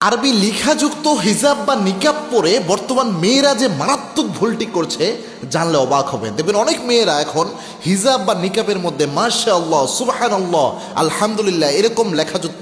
আরবি লেখাযুক্ত হিজাব বা নিকাব পরে বর্তমান মেয়েরা যে মারাত্মক ভুলটি করছে জানলে অবাক হবেন। দেখবেন অনেক মেয়েরা এখন হিজাব বা নিকাবের মধ্যে মাশাআল্লাহ সুবহানাল্লাহ আলহামদুলিল্লাহ এরকম লেখাযুক্ত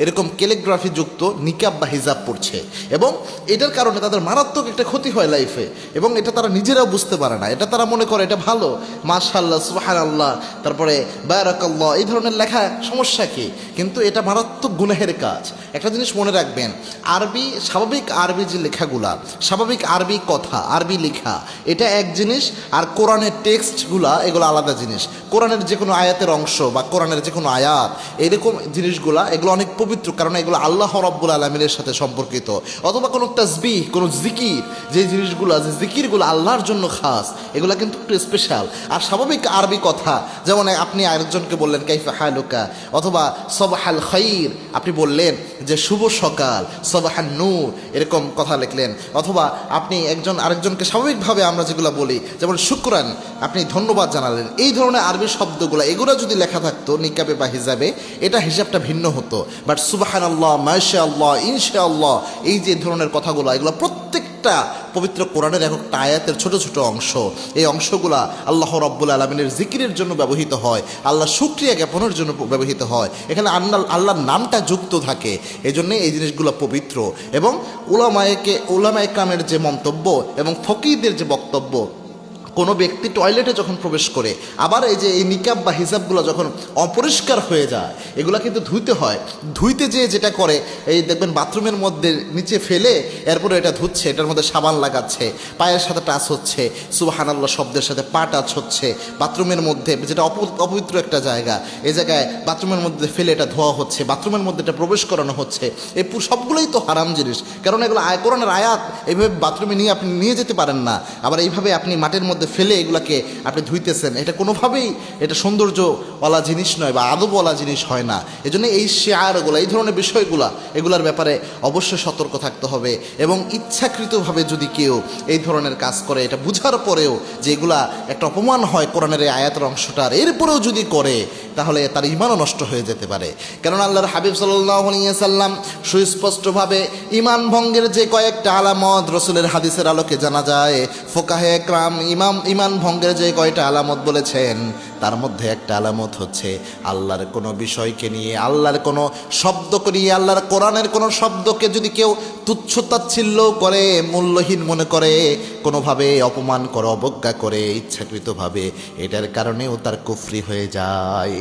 এরকম ক্যালিগ্রাফি যুক্ত নিকাব বা হিজাব পড়ছে, এবং এটার কারণে তাদের মারাত্মক একটা ক্ষতি হয় লাইফে, এবং এটা তারা নিজেরাও বুঝতে পারে না। এটা তারা মনে করে এটা ভালো, মাশাআল্লাহ সুবহানাল্লাহ তারপরে বারাকাল্লাহ এই ধরনের লেখা সমস্যা কি, কিন্তু এটা মারাত্মক গুনাহের কাজ। একটা জিনিস মনে রাখবেন, আরবি স্বাভাবিক আরবি যে লেখাগুলা, স্বাভাবিক আরবি কথা আরবি লেখা এটা এক জিনিস, আর কোরআনের টেক্সটগুলা এগুলো আলাদা জিনিস। কোরআনের যে কোনো আয়াতের অংশ বা কোরআনের যে কোনো আয়াত এরকম জিনিসগুলা এগুলো অনেক পবিত্র, কারণ এগুলো আল্লাহ রাব্বুল আলামিনের সাথে সম্পর্কিত, অথবা কোনো তাসবিহ কোনো জিকির, যে জিনিসগুলো যে জিকিরগুলো আল্লাহর জন্য খাস এগুলো কিন্তু একটু স্পেশাল। আর স্বাভাবিক আরবি কথা যেমন আপনি আরেকজনকে বললেন কাইফা হালুকা, অথবা সবহাল খাইর আপনি বললেন যে শুভ সকাল, সবহান নূর এরকম কথা লিখলেন, অথবা আপনি একজন আরেকজনকে স্বাভাবিকভাবে আমরা যেগুলো বলি যেমন শুকরান আপনি ধন্যবাদ জানালেন, এই ধরনের আরবি শব্দগুলো এগুলো যদি লেখা থাকতো নিকাবে বা হিজাবে এটা হিসাবটা ভিন্ন হতো। বাট সুবহানাল্লাহ মাশাআল্লাহ ইনশাআল্লাহ এই যে ধরনের কথাগুলো এগুলো প্রত্যেকটা পবিত্র কোরআনের একটা আয়াতের ছোট ছোট অংশ। এই অংশগুলা আল্লাহ রাব্বুল আলামিনের জিকিরের জন্য ব্যবহৃত হয়, আল্লাহ শুকরিয়া জ্ঞাপনের জন্য ব্যবহৃত হয়, এখানে আল্লাহর নামটা যুক্ত থাকে, এই জন্যে এই জিনিসগুলো পবিত্র। এবং উলামায়ে কেরামের যে মন্তব্য এবং ফকিহদের যে বক্তব্য, কোনো ব্যক্তি টয়লেটে যখন প্রবেশ করে, আবার এই যে এই নিকাব বা হিজাবগুলো যখন অপরিষ্কার হয়ে যায় এগুলো কিন্তু ধুইতে হয়, ধুইতে যেয়ে যেটা করে এই দেখবেন বাথরুমের মধ্যে নিচে ফেলে এরপরে এটা ধুচ্ছে, এটার মধ্যে সাবান লাগাচ্ছে, পায়ের সাথে টাচ হচ্ছে, সুবহানাল্লাহ শব্দের সাথে পা টাচ হচ্ছে, বাথরুমের মধ্যে যেটা অপবিত্র একটা জায়গা এই জায়গায় বাথরুমের মধ্যে ফেলে এটা ধোয়া হচ্ছে, বাথরুমের মধ্যে এটা প্রবেশ করানো হচ্ছে, এই সবগুলোই তো হারাম জিনিস, কারণ এগুলো কোরআনের আয়াত এইভাবে বাথরুমে নিয়ে আপনি নিয়ে যেতে পারেন না, আবার এইভাবে আপনি মাটির মধ্যে ফেলে এগুলাকে আপনি ধুইতেছেন, এটা কোনোভাবেই এটা সৌন্দর্যওয়ালা জিনিস নয় বা আদবওয়ালা জিনিস হয় না। এই জন্য এই শেয়ারগুলো এই ধরনের বিষয়গুলা এগুলার ব্যাপারে অবশ্যই সতর্ক থাকতে হবে, এবং ইচ্ছাকৃতভাবে যদি কেউ এই ধরনের কাজ করে এটা বুঝার পরেও যে এগুলা একটা অপমান হয় কোরআনের এই আয়াতের অংশটার, এরপরেও যদি করে তাহলে তার ঈমানও নষ্ট হয়ে যেতে পারে। কেননা আল্লাহর হাবিব সাল্লাল্লাহু আলাইহি ওয়াসাল্লাম সুস্পষ্টভাবে ঈমান ভঙ্গের যে কয়েকটা আলামত রাসূলের হাদিসের আলোকে জানা যায়, ফুকাহে একরাম ঈমান ভঙ্গের যে কয়টা আলামত বলেছেন তার মধ্যে একটা আলামত হচ্ছে আল্লাহর কোনো বিষয়কে নিয়ে, আল্লাহর কোনো শব্দকে নিয়ে, আল্লাহর কোরআনের কোনো শব্দকে যদি কেউ তুচ্ছ-তাচ্ছিল্য করে, মূল্যহীন মনে করে, কোনোভাবে অপমান করে, অবজ্ঞা করে ইচ্ছাকৃতভাবে, এটার কারণেও তার কুফরি হয়ে যায়।